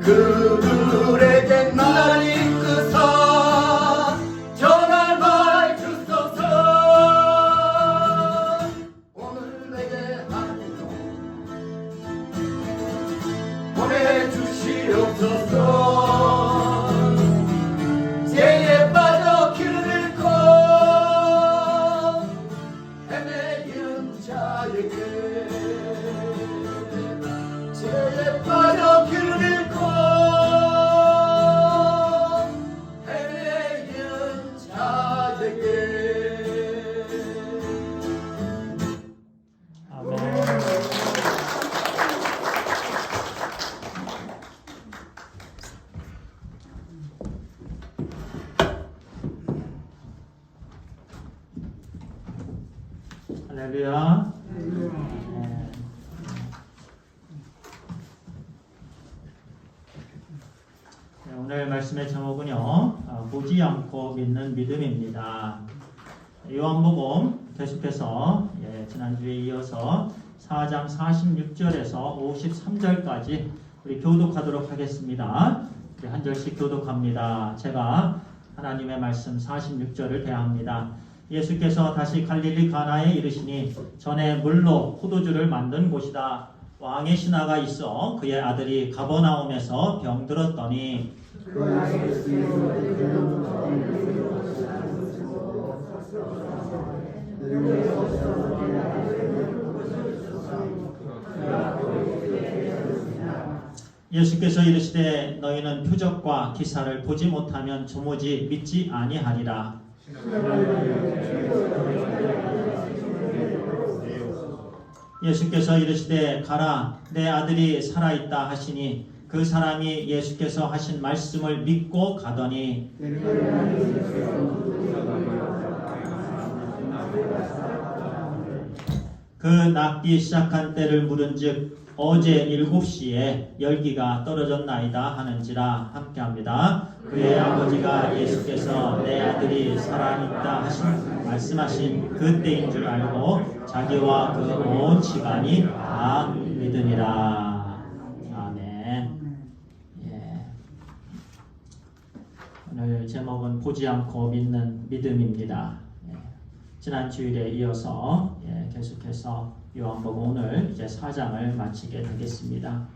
그들에게 날 이끄사 전할 말 주소서. 오늘 내게 하늘로 보내주시옵소서. 죄에 빠져 길을 잃고 헤매는 자에게, 죄에 빠져 길을 잃고 헤매는 자에게. 아멘. 할렐루야. 네. 네, 오늘 말씀의 제목은요, 보지 않고 믿는 믿음입니다. 요한복음 계속해서 지난주에 이어서 4장 46절에서 53절까지 우리 교독하도록 하겠습니다. 우리 한 절씩 교독합니다. 제가 하나님의 말씀 46절을 대합니다. 예수께서 다시 갈릴리 가나에 이르시니 전에 물로 포도주를 만든 곳이다. 왕의 신하가 있어 그의 아들이 가버나움에서 병들었더니 예수께서 이르시되 너희는 표적과 기사를 보지 못하면 도무지 믿지 아니하리라. 예수께서 이르시되 가라 내 아들이 살아있다 하시니 그 사람이 예수께서 하신 말씀을 믿고 가더니 그 낫기 시작한 때를 물은즉 어제 7시에 열기가 떨어졌나이다 하는지라. 함께합니다. 그의 아버지가 예수께서 내 아들이 살아있다 말씀하신 그때인 줄 알고 자기와 그 온 집안이 다 믿으니라. 아멘. 오늘 제목은 보지 않고 믿는 믿음입니다. 지난 주일에 이어서 계속해서 요한복음 오늘 이제 4장을 마치게 되겠습니다.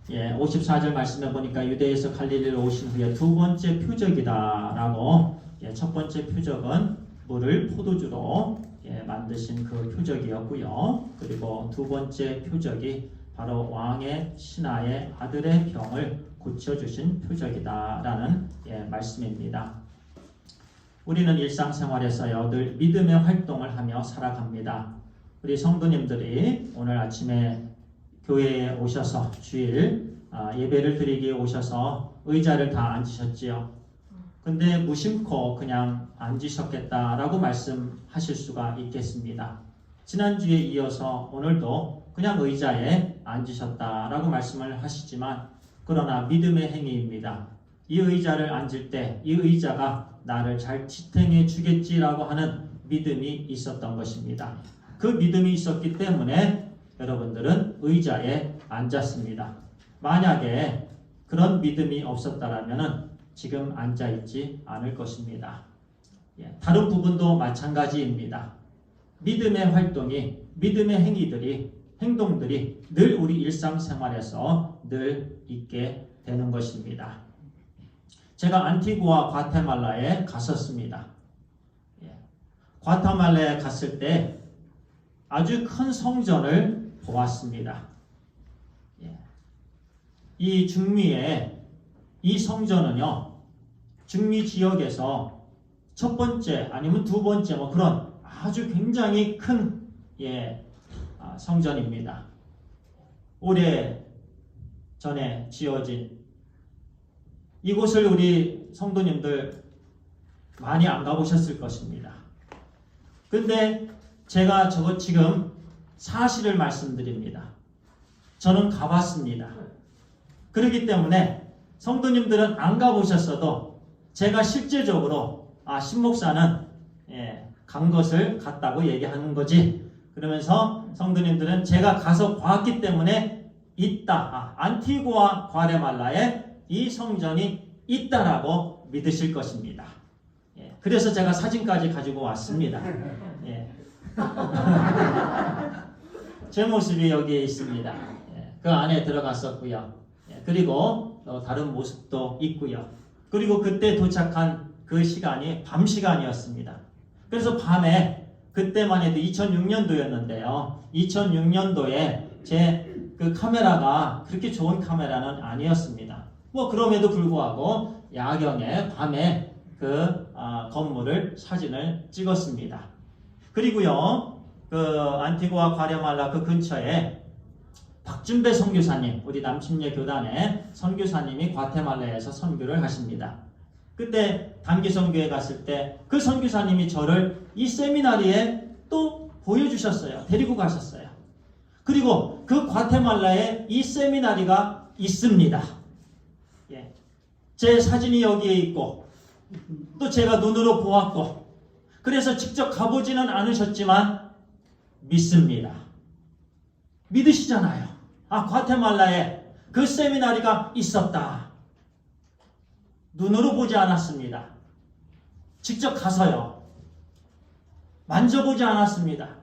54절 말씀해 보니까 유대에서 갈릴리로 오신 후에 두 번째 표적이다라고, 첫 번째 표적은 물을 포도주로 만드신 그 표적이었고요. 그리고 두 번째 표적이 바로 왕의 신하의 아들의 병을 고쳐주신 표적이다라는 말씀입니다. 우리는 일상생활에서요 늘 믿음의 활동을 하며 살아갑니다. 우리 성도님들이 오늘 아침에 교회에 오셔서 주일 예배를 드리기 오셔서 의자를 다 앉으셨지요. 근데 무심코 그냥 앉으셨겠다라고 말씀하실 수가 있겠습니다. 지난주에 이어서 오늘도 그냥 의자에 앉으셨다라고 말씀을 하시지만, 그러나 믿음의 행위입니다. 이 의자를 앉을 때 이 의자가 나를 잘 지탱해 주겠지라고 하는 믿음이 있었던 것입니다. 그 믿음이 있었기 때문에 여러분들은 의자에 앉았습니다. 만약에 그런 믿음이 없었다면 지금 앉아있지 않을 것입니다. 다른 부분도 마찬가지입니다. 믿음의 활동이, 믿음의 행동들이 늘 우리 일상생활에서 늘 있게 되는 것입니다. 제가 안티구아 과테말라에 갔었습니다. 과테말라에 갔을 때 아주 큰 성전을 보았습니다. 이 중미의 이 성전은요, 중미 지역에서 첫 번째 아니면 두 번째 그런 아주 굉장히 큰 성전입니다. 오래 전에 지어진 이곳을 우리 성도님들 많이 안 가보셨을 것입니다. 근데 제가 지금 사실을 말씀드립니다. 저는 가봤습니다. 그렇기 때문에 성도님들은 안 가보셨어도 제가 실제적으로 신목사는 간 것을 갔다고 얘기하는 거지, 그러면서 성도님들은 제가 가서 봤기 때문에 있다. 안티고와 과레말라에 이 성전이 있다라고 믿으실 것입니다. 예, 그래서 제가 사진까지 가지고 왔습니다. 예. 제 모습이 여기에 있습니다. 예, 그 안에 들어갔었고요. 예, 그리고 다른 모습도 있고요. 그리고 그때 도착한 그 시간이 밤 시간이었습니다. 그래서 밤에 그때만 해도 2006년도였는데요. 2006년도에 제 그 카메라가 그렇게 좋은 카메라는 아니었습니다. 뭐 그럼에도 불구하고 야경에 밤에 그 건물을 사진을 찍었습니다. 그리고요, 그 안티고와 과레말라 그 근처에 박준배 선교사님, 우리 남침례 교단의 선교사님이 과테말라에서 선교를 하십니다. 그때 단기 선교에 갔을 때 그 선교사님이 저를 이 세미나리에 또 보여주셨어요. 데리고 가셨어요. 그리고 그 과테말라에 이 세미나리가 있습니다. 예. 제 사진이 여기에 있고 또 제가 눈으로 보았고 그래서 직접 가보지는 않으셨지만 믿습니다. 믿으시잖아요. 과테말라에 그 세미나리가 있었다. 눈으로 보지 않았습니다. 직접 가서요. 만져보지 않았습니다.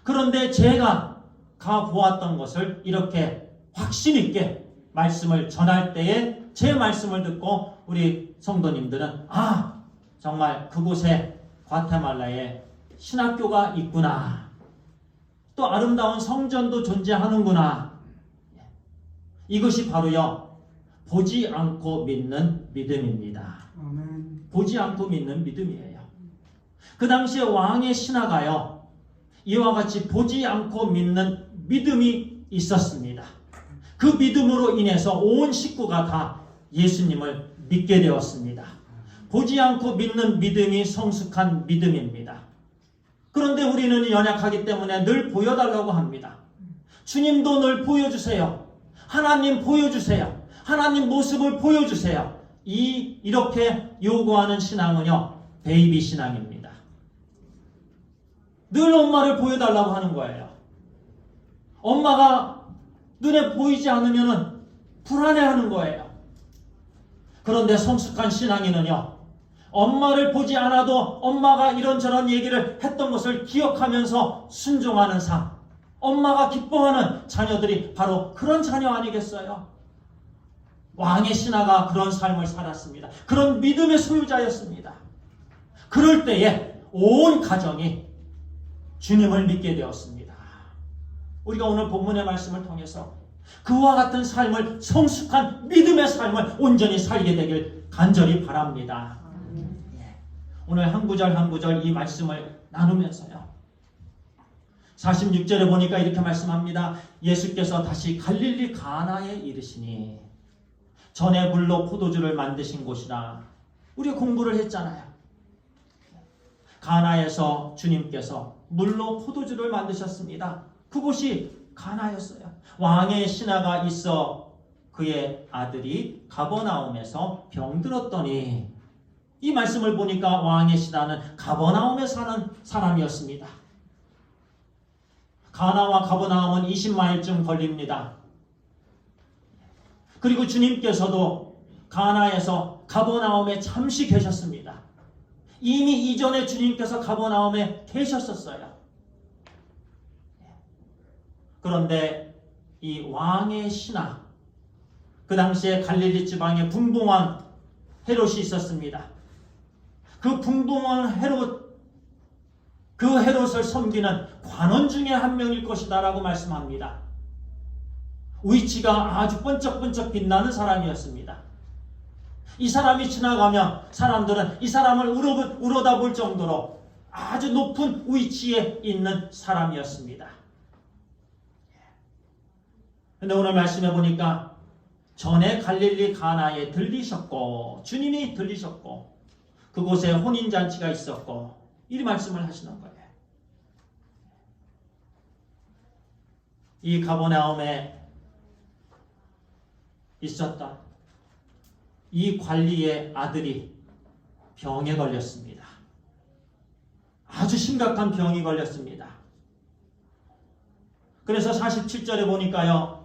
그런데 제가 가보았던 것을 이렇게 확신 있게 말씀을 전할 때에 제 말씀을 듣고 우리 성도님들은 정말 그곳에 과테말라에 신학교가 있구나. 또 아름다운 성전도 존재하는구나. 이것이 바로요. 보지 않고 믿는 믿음입니다. 아멘. 보지 않고 믿는 믿음이에요. 그 당시에 왕의 신하가요. 이와 같이 보지 않고 믿는 믿음이 있었습니다. 그 믿음으로 인해서 온 식구가 다 예수님을 믿게 되었습니다. 보지 않고 믿는 믿음이 성숙한 믿음입니다. 그런데 우리는 연약하기 때문에 늘 보여달라고 합니다. 주님도 늘 보여주세요. 하나님 보여주세요. 하나님 모습을 보여주세요. 이렇게 요구하는 신앙은요, 베이비 신앙입니다. 늘 엄마를 보여달라고 하는 거예요. 엄마가 눈에 보이지 않으면 불안해하는 거예요. 그런데 성숙한 신앙인은요, 엄마를 보지 않아도 엄마가 이런저런 얘기를 했던 것을 기억하면서 순종하는 삶, 엄마가 기뻐하는 자녀들이 바로 그런 자녀 아니겠어요? 왕의 신하가 그런 삶을 살았습니다. 그런 믿음의 소유자였습니다. 그럴 때에 온 가정이 주님을 믿게 되었습니다. 우리가 오늘 본문의 말씀을 통해서 그와 같은 삶을, 성숙한 믿음의 삶을 온전히 살게 되길 간절히 바랍니다. 오늘 한 구절 한 구절 이 말씀을 나누면서요. 46절에 보니까 이렇게 말씀합니다. 예수께서 다시 갈릴리 가나에 이르시니 전에 물로 포도주를 만드신 곳이라. 우리가 공부를 했잖아요. 가나에서 주님께서 물로 포도주를 만드셨습니다. 그곳이 가나였어요. 왕의 신하가 있어 그의 아들이 가버나움에서 병들었더니, 이 말씀을 보니까 왕의 신하는 가버나움에 사는 사람이었습니다. 가나와 가버나움은 20마일쯤 걸립니다. 그리고 주님께서도 가나에서 가버나움에 잠시 계셨습니다. 이미 이전에 주님께서 가버나움에 계셨었어요. 그런데 이 왕의 신하, 그 당시에 갈릴리 지방에 분봉왕 헤롯이 있었습니다. 그 분봉왕 헤롯, 그 헤롯을 섬기는 관원 중에 한 명일 것이다 라고 말씀합니다. 위치가 아주 번쩍번쩍 빛나는 사람이었습니다. 이 사람이 지나가면 사람들은 이 사람을 우러다볼 정도로 아주 높은 위치에 있는 사람이었습니다. 근데 오늘 말씀해 보니까 전에 갈릴리 가나에 들리셨고, 주님이 들리셨고, 그곳에 혼인잔치가 있었고, 이 말씀을 하시는 거예요. 이 가버나움에 있었던 이 관리의 아들이 병에 걸렸습니다. 아주 심각한 병이 걸렸습니다. 그래서 47절에 보니까요,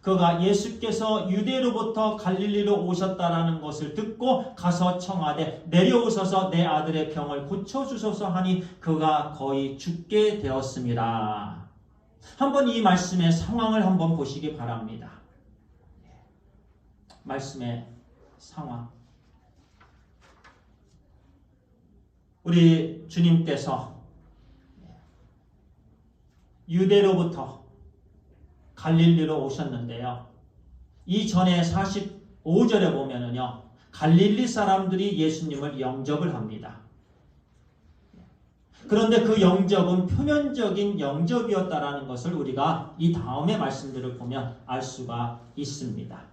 그가 예수께서 유대로부터 갈릴리로 오셨다라는 것을 듣고 가서 청하되 내려오셔서 내 아들의 병을 고쳐주소서 하니 그가 거의 죽게 되었습니다. 한번 이 말씀의 상황을 한번 보시기 바랍니다. 말씀의 상황. 우리 주님께서 유대로부터 갈릴리로 오셨는데요. 이전에 45절에 보면은요, 갈릴리 사람들이 예수님을 영접을 합니다. 그런데 그 영접은 표면적인 영접이었다라는 것을 우리가 이 다음의 말씀들을 보면 알 수가 있습니다.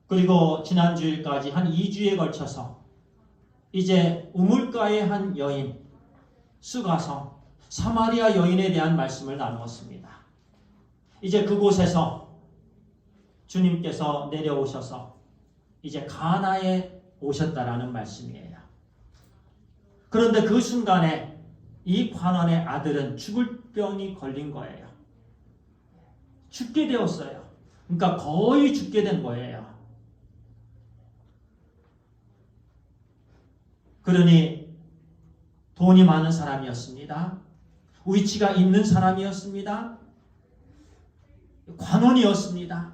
그리고 지난 주일까지 한 2주에 걸쳐서 이제 우물가의 한 여인, 수가성, 사마리아 여인에 대한 말씀을 나누었습니다. 이제 그곳에서 주님께서 내려오셔서 이제 가나에 오셨다라는 말씀이에요. 그런데 그 순간에 이 관원의 아들은 죽을 병이 걸린 거예요. 죽게 되었어요. 그러니까 거의 죽게 된 거예요. 그러니 돈이 많은 사람이었습니다. 위치가 있는 사람이었습니다. 관원이었습니다.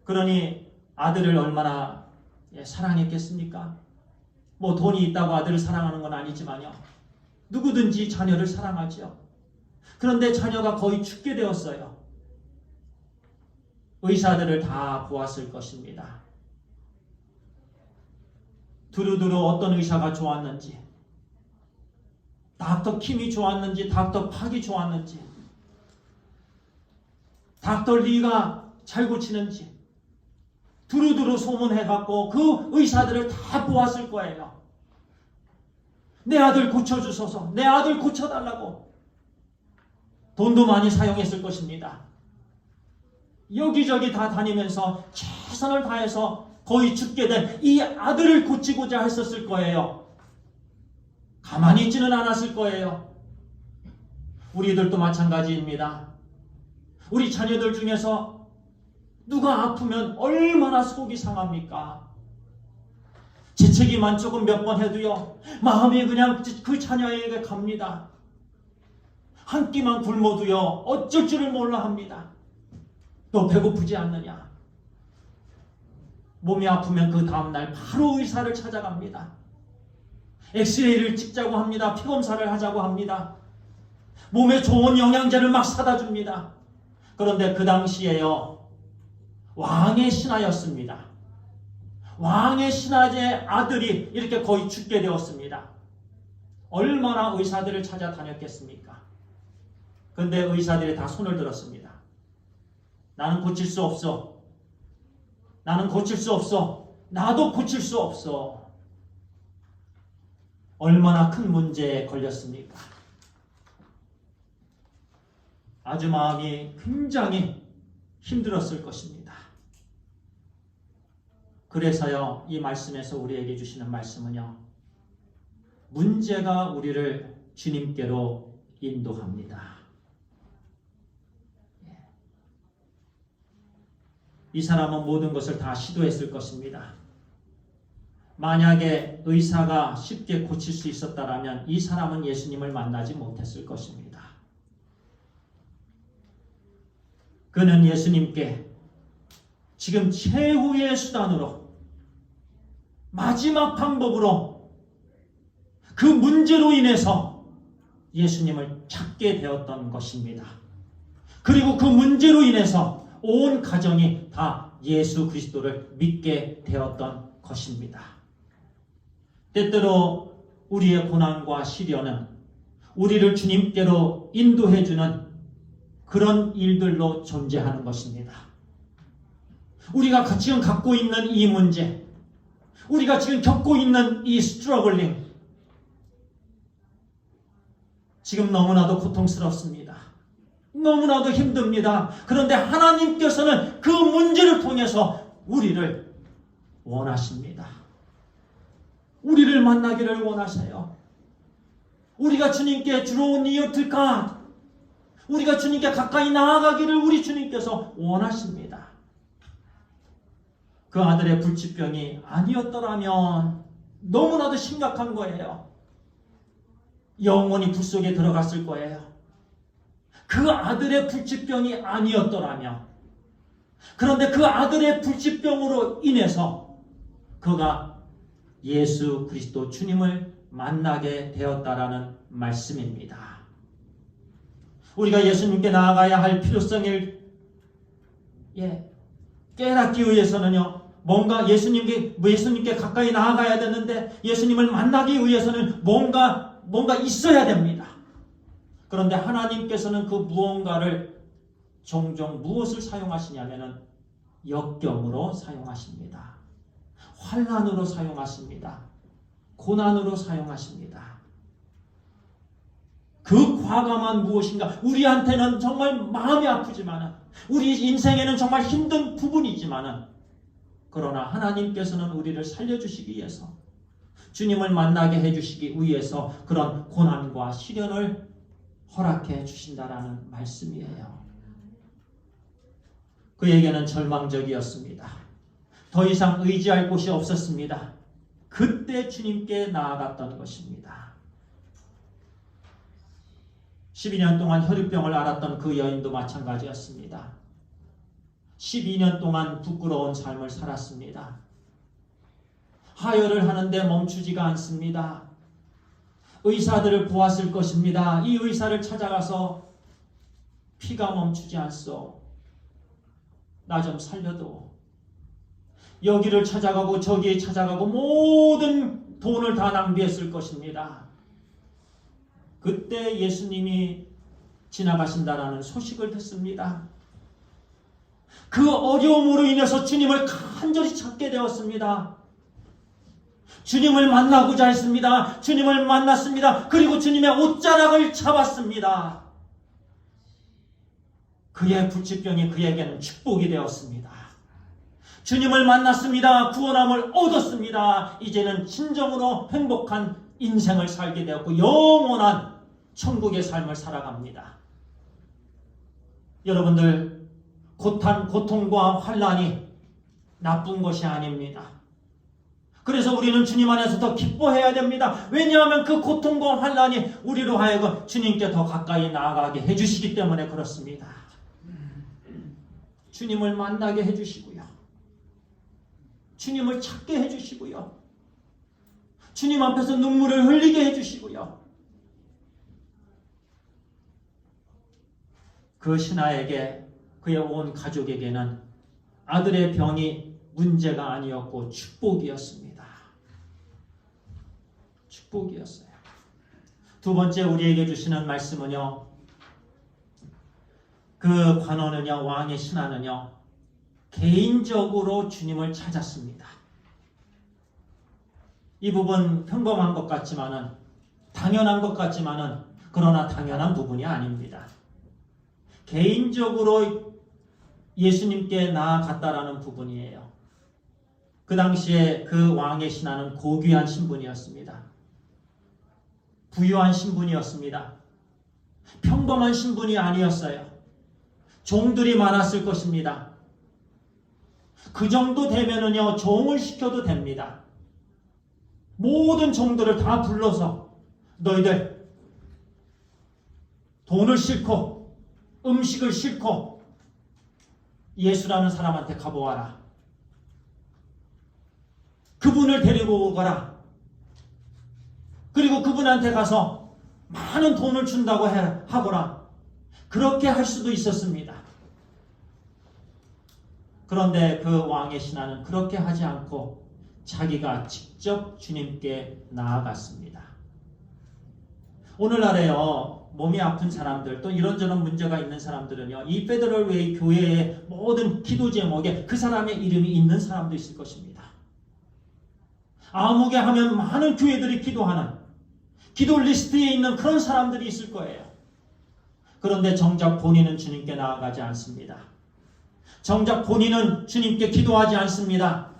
그러니 아들을 얼마나 사랑했겠습니까? 뭐 돈이 있다고 아들을 사랑하는 건 아니지만요. 누구든지 자녀를 사랑하죠. 그런데 자녀가 거의 죽게 되었어요. 의사들을 다 보았을 것입니다. 두루두루 어떤 의사가 좋았는지, 닥터 킴이 좋았는지, 닥터 팍이 좋았는지, 닥터 리가 잘 고치는지 두루두루 소문해갖고 그 의사들을 다 보았을 거예요. 내 아들 고쳐주소서, 내 아들 고쳐달라고. 돈도 많이 사용했을 것입니다. 여기저기 다 다니면서 최선을 다해서 거의 죽게 된 이 아들을 고치고자 했었을 거예요. 가만히 있지는 않았을 거예요. 우리들도 마찬가지입니다. 우리 자녀들 중에서 누가 아프면 얼마나 속이 상합니까? 재채기만 조금 몇 번 해도요, 마음이 그냥 그 자녀에게 갑니다. 한 끼만 굶어도요, 어쩔 줄을 몰라 합니다. 너 배고프지 않느냐? 몸이 아프면 그 다음날 바로 의사를 찾아갑니다. 엑스레이를 찍자고 합니다. 피검사를 하자고 합니다. 몸에 좋은 영양제를 막 사다 줍니다. 그런데 그 당시에요, 왕의 신하였습니다. 왕의 신하의 아들이 이렇게 거의 죽게 되었습니다. 얼마나 의사들을 찾아다녔겠습니까? 그런데 의사들이 다 손을 들었습니다. 나는 고칠 수 없어. 나는 고칠 수 없어. 나도 고칠 수 없어. 얼마나 큰 문제에 걸렸습니까? 아주 마음이 굉장히 힘들었을 것입니다. 그래서요, 이 말씀에서 우리에게 주시는 말씀은요, 문제가 우리를 주님께로 인도합니다. 이 사람은 모든 것을 다 시도했을 것입니다. 만약에 의사가 쉽게 고칠 수 있었다면 이 사람은 예수님을 만나지 못했을 것입니다. 그는 예수님께 지금 최후의 수단으로, 마지막 방법으로 그 문제로 인해서 예수님을 찾게 되었던 것입니다. 그리고 그 문제로 인해서 온 가정이 다 예수 그리스도를 믿게 되었던 것입니다. 때때로 우리의 고난과 시련은 우리를 주님께로 인도해주는 그런 일들로 존재하는 것입니다. 우리가 지금 갖고 있는 이 문제, 우리가 지금 겪고 있는 이 스트러글링, 지금 너무나도 고통스럽습니다. 너무나도 힘듭니다. 그런데 하나님께서는 그 문제를 통해서 우리를 원하십니다. 우리를 만나기를 원하세요. 우리가 주님께 draw near to God, 우리가 주님께 가까이 나아가기를 우리 주님께서 원하십니다. 그 아들의 불치병이 아니었더라면 너무나도 심각한 거예요. 영원히 불 속에 들어갔을 거예요. 그 아들의 불치병이 아니었더라면. 그런데 그 아들의 불치병으로 인해서 그가 예수 그리스도 주님을 만나게 되었다라는 말씀입니다. 우리가 예수님께 나아가야 할 필요성을 깨닫기 위해서는요, 뭔가 예수님께 가까이 나아가야 되는데 예수님을 만나기 위해서는 뭔가 있어야 됩니다. 그런데 하나님께서는 그 무언가를 종종 무엇을 사용하시냐면은 역경으로 사용하십니다. 환난으로 사용하십니다. 고난으로 사용하십니다. 그 과감한 무엇인가, 우리한테는 정말 마음이 아프지만은, 우리 인생에는 정말 힘든 부분이지만은, 그러나 하나님께서는 우리를 살려주시기 위해서, 주님을 만나게 해주시기 위해서 그런 고난과 시련을 허락해 주신다라는 말씀이에요. 그에게는 절망적이었습니다. 더 이상 의지할 곳이 없었습니다. 그때 주님께 나아갔던 것입니다. 12년 동안 혈유병을 앓았던 그 여인도 마찬가지였습니다. 12년 동안 부끄러운 삶을 살았습니다. 하혈을 하는데 멈추지가 않습니다. 의사들을 보았을 것입니다. 이 의사를 찾아가서 피가 멈추지 않소. 나 좀 살려도. 여기를 찾아가고 저기에 찾아가고 모든 돈을 다 낭비했을 것입니다. 그때 예수님이 지나가신다라는 소식을 듣습니다. 그 어려움으로 인해서 주님을 간절히 찾게 되었습니다. 주님을 만나고자 했습니다. 주님을 만났습니다. 그리고 주님의 옷자락을 잡았습니다. 그의 불치병이 그에게는 축복이 되었습니다. 주님을 만났습니다. 구원함을 얻었습니다. 이제는 진정으로 행복한 인생을 살게 되었고 영원한 천국의 삶을 살아갑니다. 여러분들, 고통과 환난이 나쁜 것이 아닙니다. 그래서 우리는 주님 안에서 더 기뻐해야 됩니다. 왜냐하면 그 고통과 환난이 우리로 하여금 주님께 더 가까이 나아가게 해주시기 때문에 그렇습니다. 주님을 만나게 해주시고요. 주님을 찾게 해주시고요. 주님 앞에서 눈물을 흘리게 해주시고요. 그 신하에게, 그의 온 가족에게는 아들의 병이 문제가 아니었고 축복이었습니다. 축복이었어요. 두 번째 우리에게 주시는 말씀은요, 그 관원은요, 왕의 신하는요, 개인적으로 주님을 찾았습니다. 이 부분 평범한 것 같지만은, 당연한 것 같지만은, 그러나 당연한 부분이 아닙니다. 개인적으로 예수님께 나아갔다라는 부분이에요. 그 당시에 그 왕의 신하는 고귀한 신분이었습니다. 부유한 신분이었습니다. 평범한 신분이 아니었어요. 종들이 많았을 것입니다. 그 정도 되면은요, 종을 시켜도 됩니다. 모든 종들을 다 불러서 너희들 돈을 싣고 음식을 싣고 예수라는 사람한테 가보아라. 그분을 데리고 오거라. 그리고 그분한테 가서 많은 돈을 준다고 하거라. 그렇게 할 수도 있었습니다. 그런데 그 왕의 신하는 그렇게 하지 않고 자기가 직접 주님께 나아갔습니다. 오늘날에요, 몸이 아픈 사람들, 또 이런저런 문제가 있는 사람들은요, 이 페더럴웨이 교회의 모든 기도 제목에 그 사람의 이름이 있는 사람도 있을 것입니다. 아무개 하면 많은 교회들이 기도하는, 기도 리스트에 있는 그런 사람들이 있을 거예요. 그런데 정작 본인은 주님께 나아가지 않습니다. 정작 본인은 주님께 기도하지 않습니다.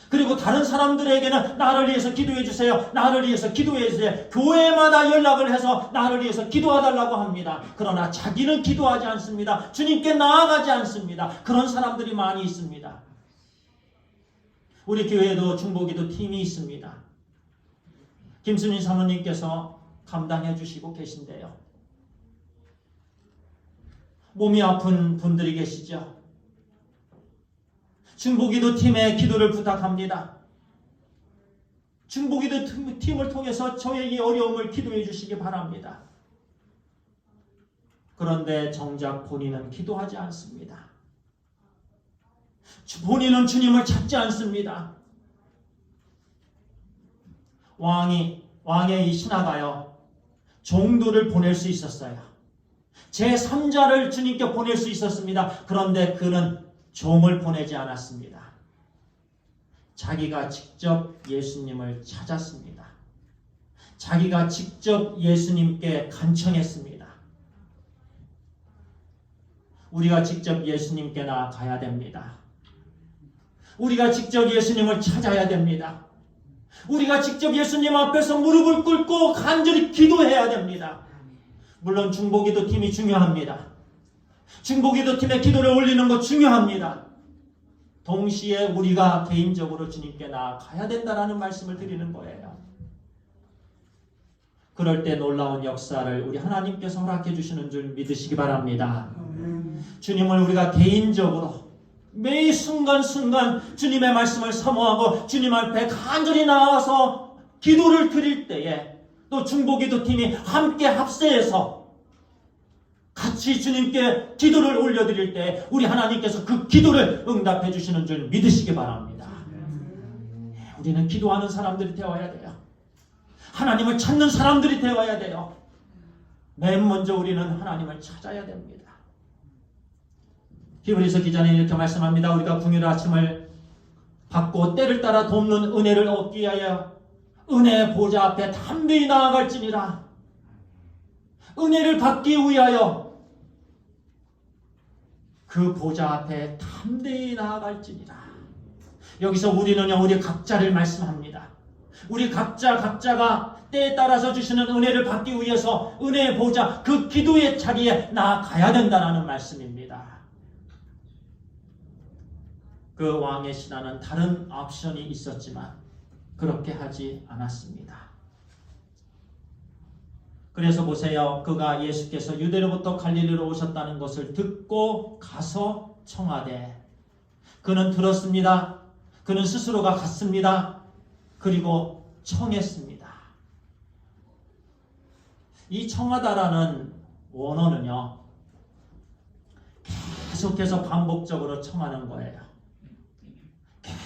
그리고 다른 사람들에게는 나를 위해서 기도해 주세요. 나를 위해서 기도해 주세요. 교회마다 연락을 해서 나를 위해서 기도해달라고 합니다. 그러나 자기는 기도하지 않습니다. 주님께 나아가지 않습니다. 그런 사람들이 많이 있습니다. 우리 교회에도 중보기도 팀이 있습니다. 김수민 사모님께서 감당해 주시고 계신데요. 몸이 아픈 분들이 계시죠. 중보기도 팀의 기도를 부탁합니다. 중보기도 팀을 통해서 저에게 어려움을 기도해 주시기 바랍니다. 그런데 정작 본인은 기도하지 않습니다. 본인은 주님을 찾지 않습니다. 왕의 이 신하가요, 종도를 보낼 수 있었어요. 제3자를 주님께 보낼 수 있었습니다. 그런데 그는 종을 보내지 않았습니다. 자기가 직접 예수님을 찾았습니다. 자기가 직접 예수님께 간청했습니다. 우리가 직접 예수님께 나아가야 됩니다. 우리가 직접 예수님을 찾아야 됩니다. 우리가 직접 예수님 앞에서 무릎을 꿇고 간절히 기도해야 됩니다. 물론 중보기도 팀이 중요합니다. 중보기도 팀의 기도를 올리는 것 중요합니다. 동시에 우리가 개인적으로 주님께 나아가야 된다는 말씀을 드리는 거예요. 그럴 때 놀라운 역사를 우리 하나님께서 허락해 주시는 줄 믿으시기 바랍니다. 주님을 우리가 개인적으로 매 순간순간 주님의 말씀을 사모하고 주님 앞에 간절히 나와서 기도를 드릴 때에 또 중보기도 팀이 함께 합세해서 같이 주님께 기도를 올려드릴 때 우리 하나님께서 그 기도를 응답해 주시는 줄 믿으시기 바랍니다. 우리는 기도하는 사람들이 되어야 돼요. 하나님을 찾는 사람들이 되어야 돼요. 맨 먼저 우리는 하나님을 찾아야 됩니다. 히브리서 기자는 이렇게 말씀합니다. 우리가 궁유의 아침을 받고 때를 따라 돕는 은혜를 얻기 위하여 은혜의 보좌 앞에 담대히 나아갈지니라. 은혜를 받기 위하여 그 보좌 앞에 담대히 나아갈지니라. 여기서 우리는요, 우리 각자를 말씀합니다. 우리 각자가 때에 따라서 주시는 은혜를 받기 위해서 은혜의 보좌, 그 기도의 자리에 나아가야 된다는 말씀입니다. 그 왕의 신하는 다른 옵션이 있었지만 그렇게 하지 않았습니다. 그래서 보세요. 그가 예수께서 유대로부터 갈릴리로 오셨다는 것을 듣고 가서 청하되, 그는 들었습니다. 그는 스스로가 갔습니다. 그리고 청했습니다. 이 청하다라는 원어는요, 계속해서 반복적으로 청하는 거예요.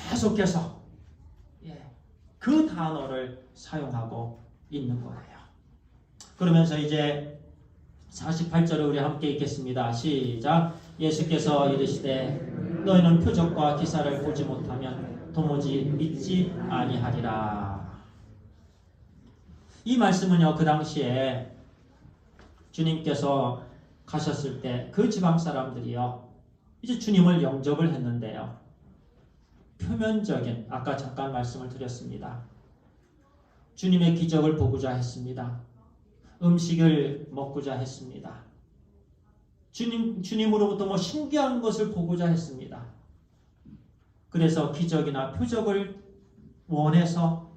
계속해서 그 단어를 사용하고 있는 거예요. 그러면서 이제 48절을 우리 함께 읽겠습니다. 시작. 예수께서 이르시되 너희는 표적과 기사를 보지 못하면 도무지 믿지 아니하리라. 이 말씀은요, 그 당시에 주님께서 가셨을 때 그 지방 사람들이요, 이제 주님을 영접을 했는데요, 표면적인, 아까 잠깐 말씀을 드렸습니다. 주님의 기적을 보고자 했습니다. 음식을 먹고자 했습니다. 주님으로부터 신기한 것을 보고자 했습니다. 그래서 기적이나 표적을 원해서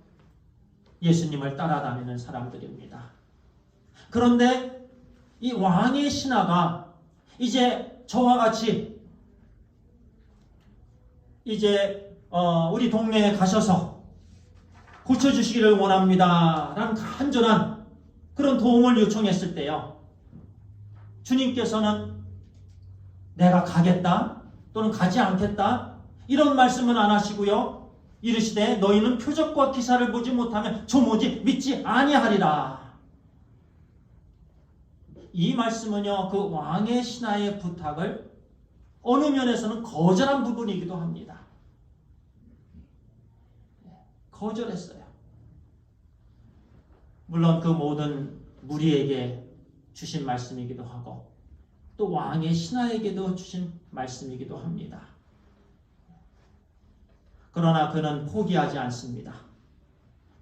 예수님을 따라다니는 사람들입니다. 그런데 이 왕의 신하가 이제 저와 같이 이제 우리 동네에 가셔서 고쳐주시기를 원합니다 라는 간절한 그런 도움을 요청했을 때요, 주님께서는 내가 가겠다 또는 가지 않겠다 이런 말씀은 안 하시고요, 이르시되 너희는 표적과 기사를 보지 못하면 도무지 믿지 아니하리라. 이 말씀은요, 그 왕의 신하의 부탁을 어느 면에서는 거절한 부분이기도 합니다. 거절했어요. 물론 그 모든 무리에게 주신 말씀이기도 하고 또 왕의 신하에게도 주신 말씀이기도 합니다. 그러나 그는 포기하지 않습니다.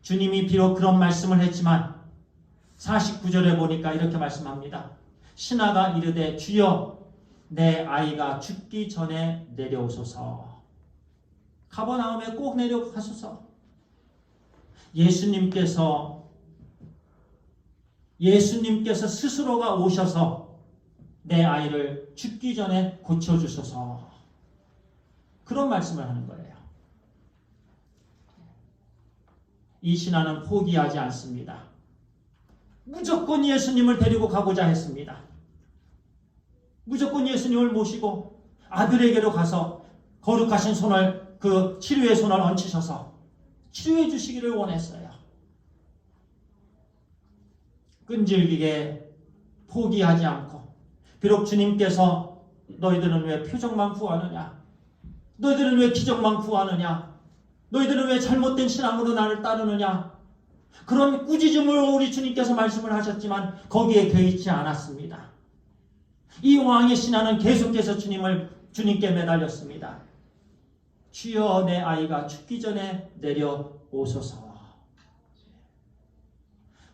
주님이 비록 그런 말씀을 했지만 49절에 보니까 이렇게 말씀합니다. 신하가 이르되 주여 내 아이가 죽기 전에 내려오소서. 가버나움에 꼭 내려가소서. 예수님께서 스스로가 오셔서 내 아이를 죽기 전에 고쳐주소서. 그런 말씀을 하는 거예요. 이 신하는 포기하지 않습니다. 무조건 예수님을 데리고 가고자 했습니다. 무조건 예수님을 모시고 아들에게로 가서 거룩하신 손을, 그 치료의 손을 얹히셔서 치료해 주시기를 원했어요. 끈질기게 포기하지 않고, 비록 주님께서 너희들은 왜 표적만 구하느냐? 너희들은 왜 기적만 구하느냐? 너희들은 왜 잘못된 신앙으로 나를 따르느냐? 그런 꾸짖음으로 우리 주님께서 말씀을 하셨지만 거기에 개의치 않았습니다. 이 왕의 신하는 계속해서 주님께 매달렸습니다. 주여 내 아이가 죽기 전에 내려오소서.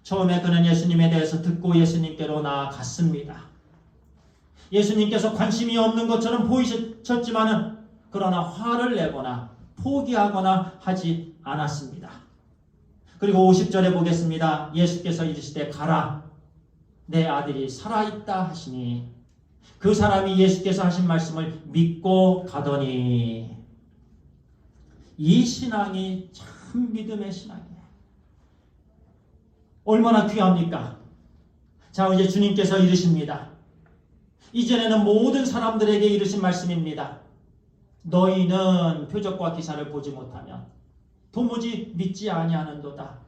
처음에 그는 예수님에 대해서 듣고 예수님께로 나아갔습니다. 예수님께서 관심이 없는 것처럼 보이셨지만은 그러나 화를 내거나 포기하거나 하지 않았습니다. 그리고 50절에 보겠습니다. 예수께서 이르시되 가라 내 아들이 살아있다 하시니 그 사람이 예수께서 하신 말씀을 믿고 가더니. 이 신앙이 참 믿음의 신앙이에요. 얼마나 귀합니까? 자, 이제 주님께서 이르십니다. 이전에는 모든 사람들에게 이르신 말씀입니다. 너희는 표적과 기사를 보지 못하면 도무지 믿지 아니하는도다.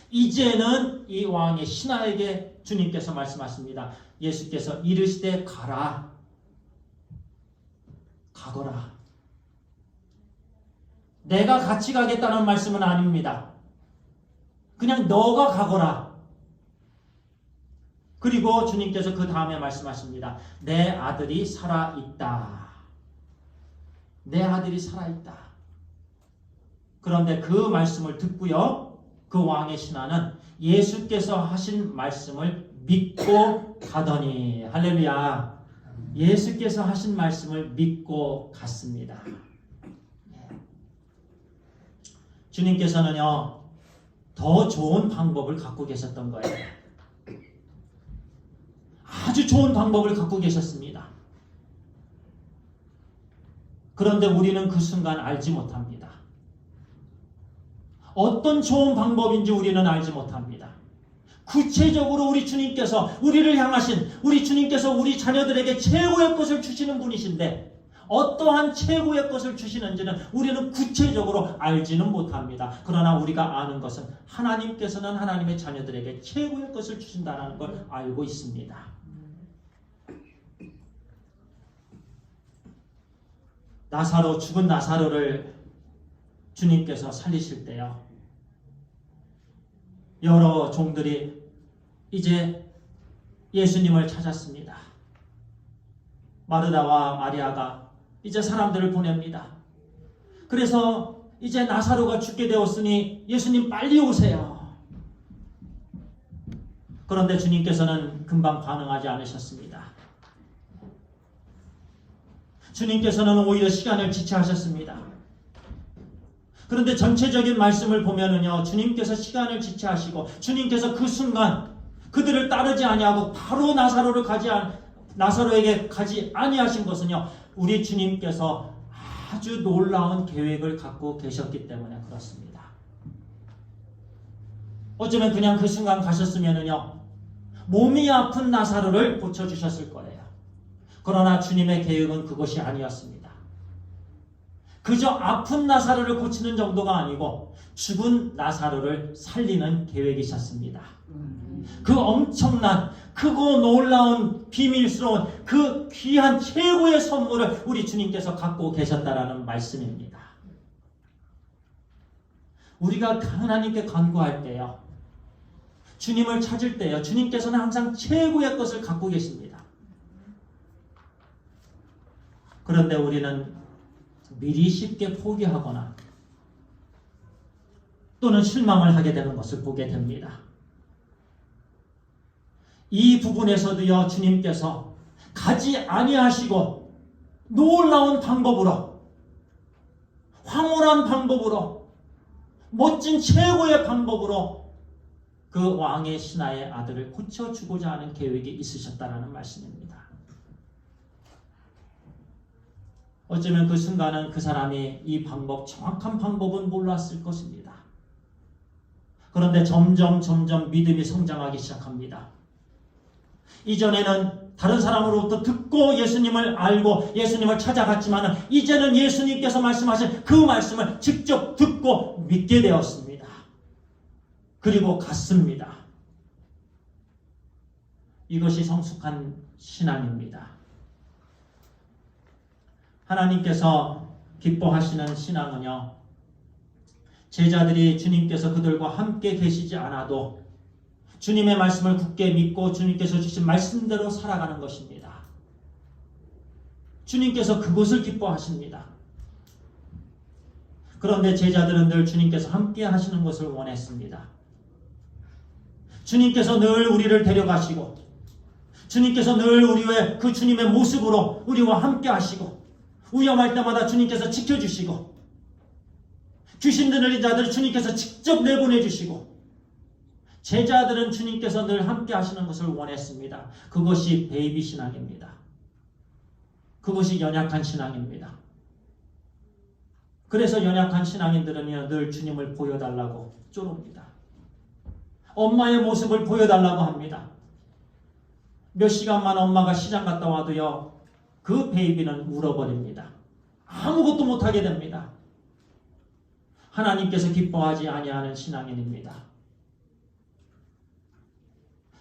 이제는 이 왕의 신하에게 주님께서 말씀하십니다. 예수께서 이르시되 가라. 가거라. 내가 같이 가겠다는 말씀은 아닙니다. 그냥 너가 가거라. 그리고 주님께서 그 다음에 말씀하십니다. 내 아들이 살아있다. 내 아들이 살아있다. 그런데 그 말씀을 듣고요, 그 왕의 신하는 예수께서 하신 말씀을 믿고 가더니. 할렐루야. 예수께서 하신 말씀을 믿고 갔습니다. 주님께서는요, 더 좋은 방법을 갖고 계셨던 거예요. 아주 좋은 방법을 갖고 계셨습니다. 그런데 우리는 그 순간 알지 못합니다. 어떤 좋은 방법인지 우리는 알지 못합니다. 구체적으로 우리 주님께서 우리를 향하신, 우리 주님께서 우리 자녀들에게 최고의 것을 주시는 분이신데 어떠한 최고의 것을 주시는지는 우리는 구체적으로 알지는 못합니다. 그러나 우리가 아는 것은 하나님께서는 하나님의 자녀들에게 최고의 것을 주신다는 걸 알고 있습니다. 죽은 나사로를 주님께서 살리실 때요, 여러 종들이 이제 예수님을 찾았습니다. 마르다와 마리아가 이제 사람들을 보냅니다. 그래서 이제 나사로가 죽게 되었으니 예수님 빨리 오세요. 그런데 주님께서는 금방 반응하지 않으셨습니다. 주님께서는 오히려 시간을 지체하셨습니다. 그런데 전체적인 말씀을 보면은요, 주님께서 시간을 지체하시고 주님께서 그 순간 그들을 따르지 아니하고 바로 나사로에게 가지 아니하신 것은요, 우리 주님께서 아주 놀라운 계획을 갖고 계셨기 때문에 그렇습니다. 어쩌면 그냥 그 순간 가셨으면은요, 몸이 아픈 나사로를 고쳐주셨을 거예요. 그러나 주님의 계획은 그것이 아니었습니다. 그저 아픈 나사로를 고치는 정도가 아니고 죽은 나사로를 살리는 계획이셨습니다. 그 엄청난, 크고 놀라운, 비밀스러운 그 귀한 최고의 선물을 우리 주님께서 갖고 계셨다라는 말씀입니다. 우리가 하나님께 간구할 때요, 주님을 찾을 때요, 주님께서는 항상 최고의 것을 갖고 계십니다. 그런데 우리는 미리 쉽게 포기하거나 또는 실망을 하게 되는 것을 보게 됩니다. 이 부분에서도요, 주님께서 가지 아니하시고 놀라운 방법으로, 황홀한 방법으로, 멋진 최고의 방법으로 그 왕의 신하의 아들을 고쳐주고자 하는 계획이 있으셨다는 말씀입니다. 어쩌면 그 순간은 그 사람이 이 방법, 정확한 방법은 몰랐을 것입니다. 그런데 점점 믿음이 성장하기 시작합니다. 이전에는 다른 사람으로부터 듣고 예수님을 알고 예수님을 찾아갔지만 이제는 예수님께서 말씀하신 그 말씀을 직접 듣고 믿게 되었습니다. 그리고 갔습니다. 이것이 성숙한 신앙입니다. 하나님께서 기뻐하시는 신앙은요, 제자들이 주님께서 그들과 함께 계시지 않아도 주님의 말씀을 굳게 믿고 주님께서 주신 말씀대로 살아가는 것입니다. 주님께서 그것을 기뻐하십니다. 그런데 제자들은 늘 주님께서 함께 하시는 것을 원했습니다. 주님께서 늘 우리를 데려가시고 주님께서 늘 우리의 그 주님의 모습으로 우리와 함께 하시고 위험할 때마다 주님께서 지켜주시고 귀신 들린 자들을 주님께서 직접 내보내주시고 제자들은 주님께서 늘 함께 하시는 것을 원했습니다. 그것이 베이비 신앙입니다. 그것이 연약한 신앙입니다. 그래서 연약한 신앙인들은 늘 주님을 보여달라고 쪼릅니다. 엄마의 모습을 보여달라고 합니다. 몇 시간만 엄마가 시장 갔다 와도요, 그 베이비는 울어버립니다. 아무것도 못하게 됩니다. 하나님께서 기뻐하지 아니하는 신앙인입니다.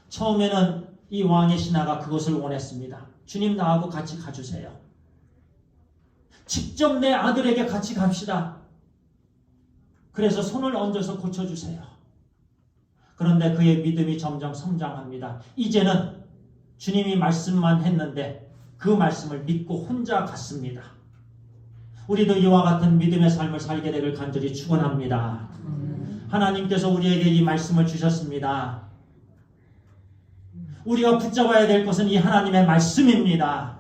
처음에는 이 왕의 신하가 그것을 원했습니다. 주님 나하고 같이 가주세요. 직접 내 아들에게 같이 갑시다. 그래서 손을 얹어서 고쳐주세요. 그런데 그의 믿음이 점점 성장합니다. 이제는 주님이 말씀만 했는데 그 말씀을 믿고 혼자 갔습니다. 우리도 이와 같은 믿음의 삶을 살게 되길 간절히 축원합니다. 하나님께서 우리에게 이 말씀을 주셨습니다. 우리가 붙잡아야 될 것은 이 하나님의 말씀입니다.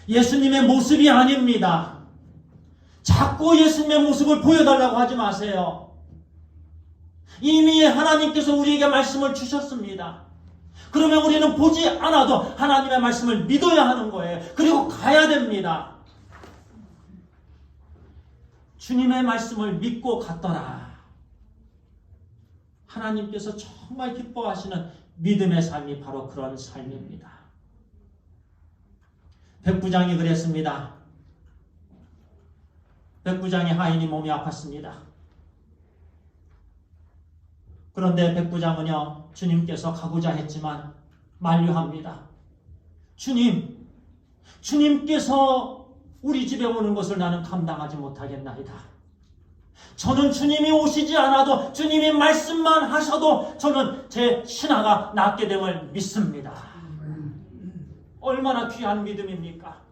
예수님의 모습이 아닙니다. 자꾸 예수님의 모습을 보여달라고 하지 마세요. 이미 하나님께서 우리에게 말씀을 주셨습니다. 그러면 우리는 보지 않아도 하나님의 말씀을 믿어야 하는 거예요. 그리고 가야 됩니다. 주님의 말씀을 믿고 갔더라. 하나님께서 정말 기뻐하시는 믿음의 삶이 바로 그런 삶입니다. 백부장이 그랬습니다. 백부장의 하인이 몸이 아팠습니다. 그런데 백부장은요, 주님께서 가고자 했지만 만류합니다. 주님께서 우리 집에 오는 것을 나는 감당하지 못하겠나이다. 저는 주님이 오시지 않아도 주님이 말씀만 하셔도 저는 제 신하가 낫게 됨을 믿습니다. 얼마나 귀한 믿음입니까?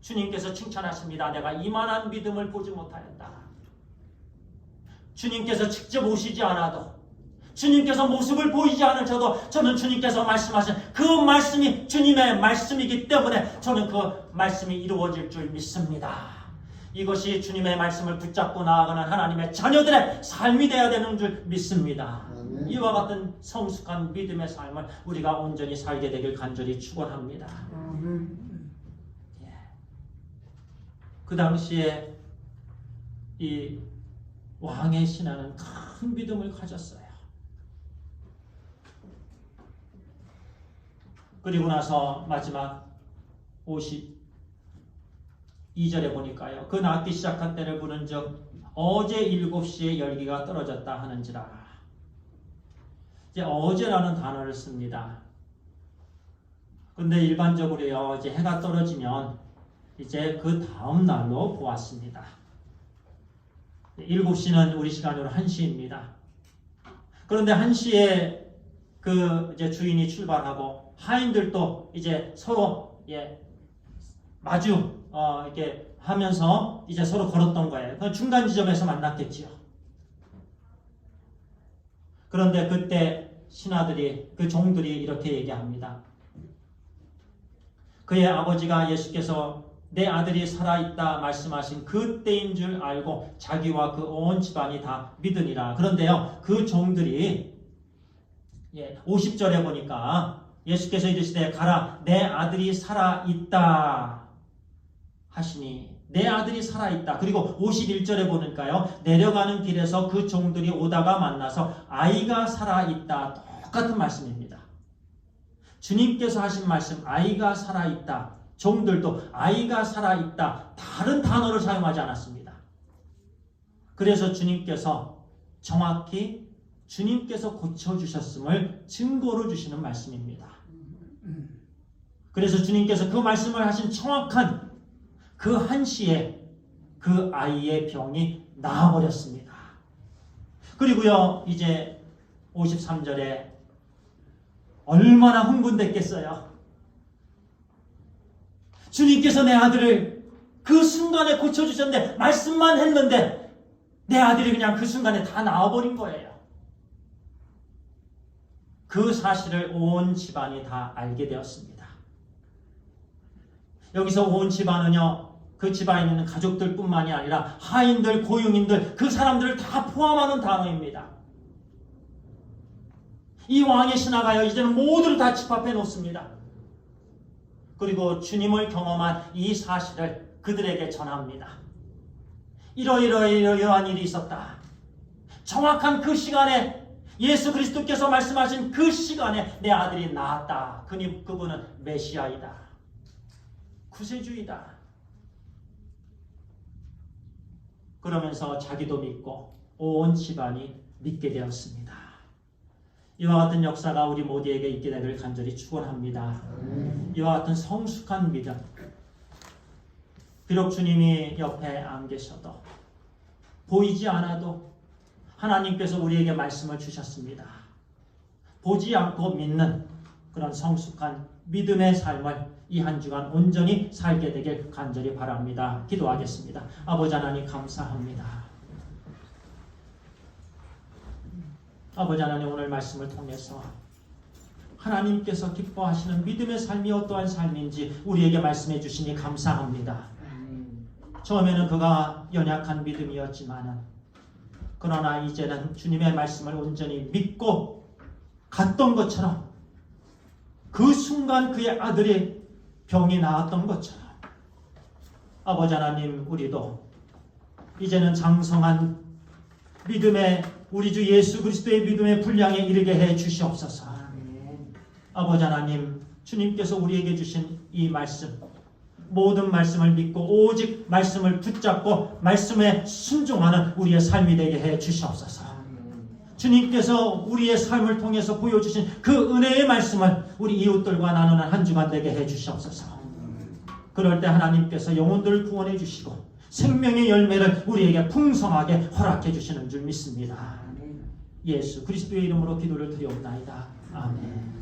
주님께서 칭찬하십니다. 내가 이만한 믿음을 보지 못하였다. 주님께서 직접 오시지 않아도 주님께서 모습을 보이지 않으셔도 저는 주님께서 말씀하신 그 말씀이 주님의 말씀이기 때문에 저는 그 말씀이 이루어질 줄 믿습니다. 이것이 주님의 말씀을 붙잡고 나아가는 하나님의 자녀들의 삶이 되어야 되는 줄 믿습니다. 아멘. 이와 같은 성숙한 믿음의 삶을 우리가 온전히 살게 되길 간절히 축원합니다. 예. 그 당시에 이 왕의 신하는 큰 믿음을 가졌어요. 그리고 나서 마지막 52절에 보니까요. 그 낫기 시작한 때를 부른즉 어제 7시에 열기가 떨어졌다 하는지라. 이제 어제라는 단어를 씁니다. 근데 일반적으로요, 이제 해가 떨어지면 이제 그 다음 날로 보았습니다. 7시는 우리 시간으로 1시입니다. 그런데 1시에 그 이제 주인이 출발하고 하인들도 이제 서로 마주 이렇게 하면서 이제 서로 걸었던 거예요. 그 중간 지점에서 만났겠지요. 그런데 그때 신하들이, 그 종들이 이렇게 얘기합니다. 그의 아버지가 예수께서 내 아들이 살아있다 말씀하신 그때인 줄 알고 자기와 그 온 집안이 다 믿으니라. 그런데요, 그 종들이 50절에 보니까 예수께서 이르시되 가라 내 아들이 살아있다 하시니, 내 아들이 살아있다. 그리고 51절에 보니까요, 내려가는 길에서 그 종들이 오다가 만나서 아이가 살아있다. 똑같은 말씀입니다. 주님께서 하신 말씀, 아이가 살아있다. 종들도 아이가 살아있다. 다른 단어를 사용하지 않았습니다. 그래서 주님께서 정확히 주님께서 고쳐주셨음을 증거로 주시는 말씀입니다. 그래서 주님께서 그 말씀을 하신 정확한 그 한시에 그 아이의 병이 나아버렸습니다. 그리고요, 이제 53절에 얼마나 흥분됐겠어요. 주님께서 내 아들을 그 순간에 고쳐주셨는데, 말씀만 했는데 내 아들이 그냥 그 순간에 다 나아버린 거예요. 그 사실을 온 집안이 다 알게 되었습니다. 여기서 온 집안은요, 그 집안에 있는 가족들뿐만이 아니라 하인들, 고용인들, 그 사람들을 다 포함하는 단어입니다. 이 왕의 신하가요, 이제는 모두를 다 집합해 놓습니다. 그리고 주님을 경험한 이 사실을 그들에게 전합니다. 이러이러한 일이 있었다. 정확한 그 시간에 예수 그리스도께서 말씀하신 그 시간에 내 아들이 나았다. 그분은 메시아이다. 구세주이다. 그러면서 자기도 믿고 온 집안이 믿게 되었습니다. 이와 같은 역사가 우리 모두에게 있게 되기를 간절히 축원합니다. 이와 같은 성숙한 믿음, 비록 주님이 옆에 안 계셔도, 보이지 않아도 하나님께서 우리에게 말씀을 주셨습니다. 보지 않고 믿는 그런 성숙한 믿음의 삶을 이 한 주간 온전히 살게 되길 간절히 바랍니다. 기도하겠습니다. 아버지 하나님 감사합니다. 아버지 하나님, 오늘 말씀을 통해서 하나님께서 기뻐하시는 믿음의 삶이 어떠한 삶인지 우리에게 말씀해 주시니 감사합니다. 처음에는 그가 연약한 믿음이었지만은, 그러나 이제는 주님의 말씀을 온전히 믿고 갔던 것처럼, 그 순간 그의 아들이 병이 나았던 것처럼, 아버지 하나님, 우리도 이제는 장성한 믿음의, 우리 주 예수 그리스도의 믿음의 분량에 이르게 해 주시옵소서. 아버지 하나님, 주님께서 우리에게 주신 이 말씀, 모든 말씀을 믿고 오직 말씀을 붙잡고 말씀에 순종하는 우리의 삶이 되게 해 주시옵소서. 주님께서 우리의 삶을 통해서 보여주신 그 은혜의 말씀을 우리 이웃들과 나누는 한 주간 되게 해 주시옵소서. 그럴 때 하나님께서 영혼들을 구원해 주시고 생명의 열매를 우리에게 풍성하게 허락해 주시는 줄 믿습니다. 예수 그리스도의 이름으로 기도를 드리옵나이다. 아멘.